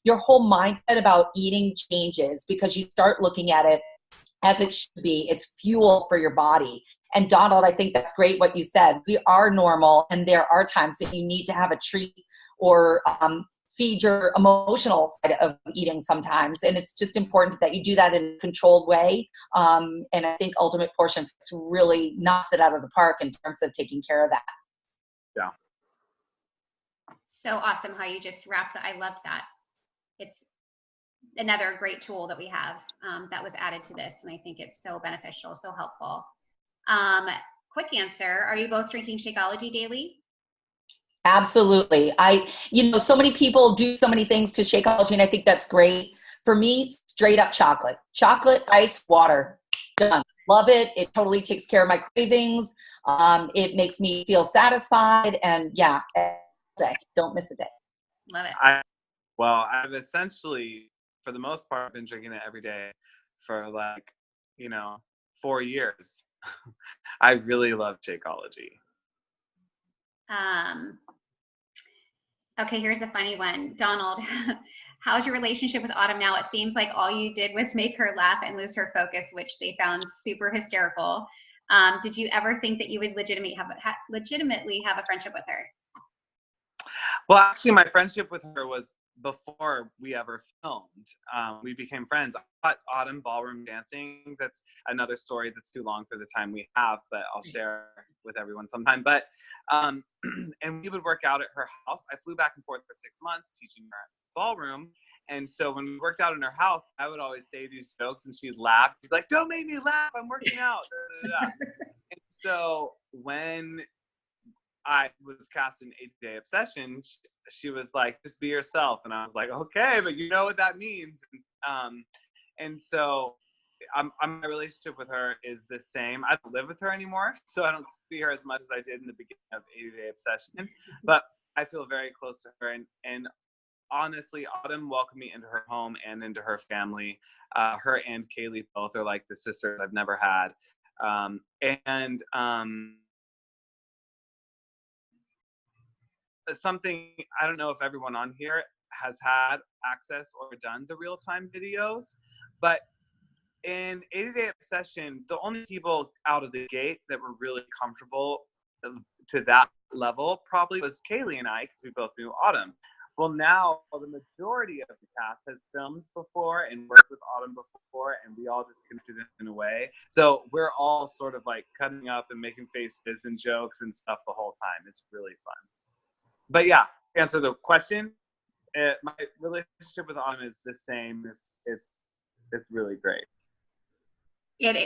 your whole mindset about eating changes because you start looking at it as it should be. It's fuel for your body. And Donald, I think that's great what you said. We are normal, and there are times that you need to have a treat or feed your emotional side of eating sometimes. And it's just important that you do that in a controlled way. And I think Ultimate Portion Fix really knocks it out of the park in terms of taking care of that.
Yeah.
So awesome how you just wrapped that. I loved that. It's another great tool that we have that was added to this. And I think it's so beneficial, so helpful. Quick answer. Are you both drinking Shakeology daily?
Absolutely. So many people do so many things to Shakeology, and I think that's great. For me, straight up chocolate, ice, water, done. Love it. It totally takes care of my cravings. It makes me feel satisfied, and yeah, every day. Don't miss a day.
Love it.
I've essentially, for the most part, been drinking it every day for 4 years. I really love Shakeology.
Okay, here's a funny one. Donald, how's your relationship with Autumn now? It seems like all you did was make her laugh and lose her focus, which they found super hysterical. Did you ever think that you would legitimately have a friendship with her?
Well, actually, my friendship with her was before we ever filmed. We became friends. I taught Autumn ballroom dancing. That's another story that's too long for the time we have, but I'll share with everyone sometime. But and we would work out at her house. I flew back and forth for 6 months teaching her ballroom. And so when we worked out in her house, I would always say these jokes and she'd laugh. She'd be like, "Don't make me laugh, I'm working out." And so when I was cast in 80 Day Obsession, she was like, "Just be yourself." And I was like, "Okay, but you know what that means." And so my relationship with her is the same. I don't live with her anymore, so I don't see her as much as I did in the beginning of 80 Day Obsession. But I feel very close to her. And honestly, Autumn welcomed me into her home and into her family. Her and Kaylee both are like the sisters I've never had. Something, I don't know if everyone on here has had access or done the real-time videos, but in 80 Day Obsession, the only people out of the gate that were really comfortable to that level probably was Kaylee and I, because we both knew Autumn. Well, now the majority of the cast has filmed before and worked with Autumn before, and we all just connected in a way. So we're all sort of like cutting up and making faces and jokes and stuff the whole time. It's really fun. But yeah, to answer the question, my relationship with Autumn is the same. It's really great.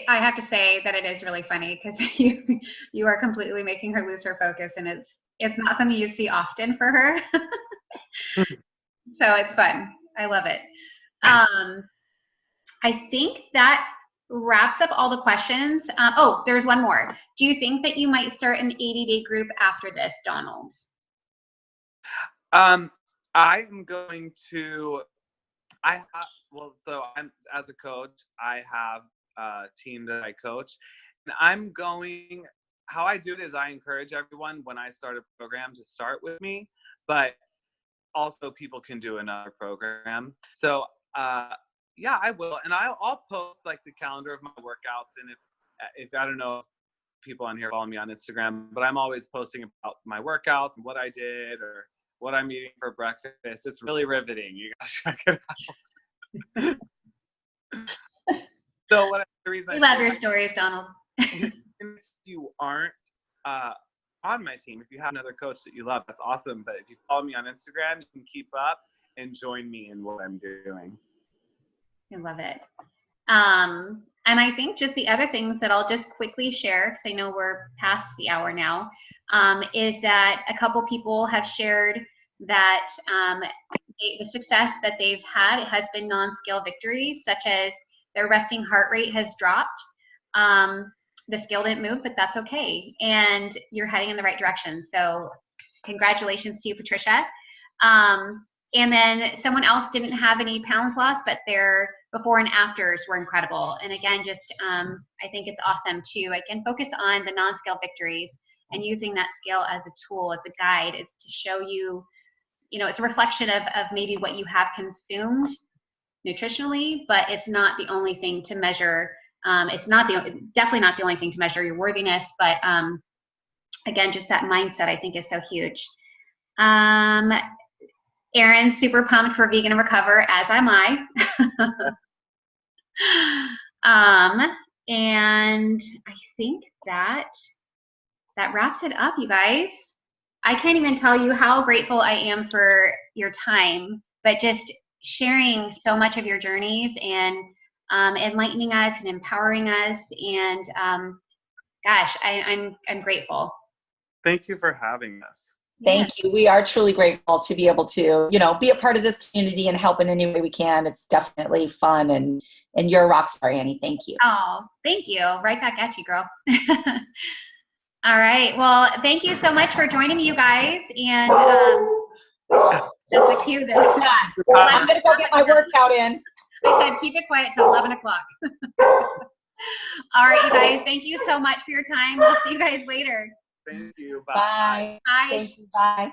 I have to say that it is really funny because you are completely making her lose her focus, and it's not something you see often for her. So it's fun. I love it. I think that wraps up all the questions. There's one more. Do you think that you might start an 80-day group after this, Donald?
I am going to. I'm as a coach. I have a team that I coach, and I'm going. How I do it is I encourage everyone when I start a program to start with me, but also people can do another program. So yeah, I will, and I'll post like the calendar of my workouts, and if I don't know if people on here follow me on Instagram, but I'm always posting about my workouts and what I did or what I'm eating for breakfast. It's really riveting. You gotta check it out. So the reason
we love your stories, Donald.
If you aren't on my team, if you have another coach that you love, that's awesome. But if you follow me on Instagram, you can keep up and join me in what I'm doing.
I love it. And I think just the other things that I'll just quickly share, because I know we're past the hour now, is that a couple people have shared that the success that they've had has been non-scale victories, such as their resting heart rate has dropped. The scale didn't move, but that's okay. And you're heading in the right direction. So congratulations to you, Patricia. And then someone else didn't have any pounds lost, but their before and afters were incredible. And again, just I think it's awesome to, again, focus on the non-scale victories and using that scale as a tool, as a guide. It's to show you, it's a reflection of maybe what you have consumed nutritionally, but it's not the only thing to measure. It's definitely not the only thing to measure your worthiness, but again, just that mindset I think is so huge. Erin's super pumped for Vegan and Recover, as am I. And I think that wraps it up, you guys. I can't even tell you how grateful I am for your time, but just sharing so much of your journeys and enlightening us and empowering us. And gosh, I'm grateful.
Thank you for having us.
Thank you. We are truly grateful to be able to, be a part of this community and help in any way we can. It's definitely fun, and you're a rock star, Annie. Thank you.
Oh, thank you. Right back at you, girl. All right. Well, thank you so much for joining me, you guys. And that's the cue.
It's done. I'm going to go get my workout in.
I said keep it quiet till 11 o'clock. All right, you guys. Thank you so much for your time. We'll see you guys later.
Thank you.
Bye.
Bye.
Thank you. Bye.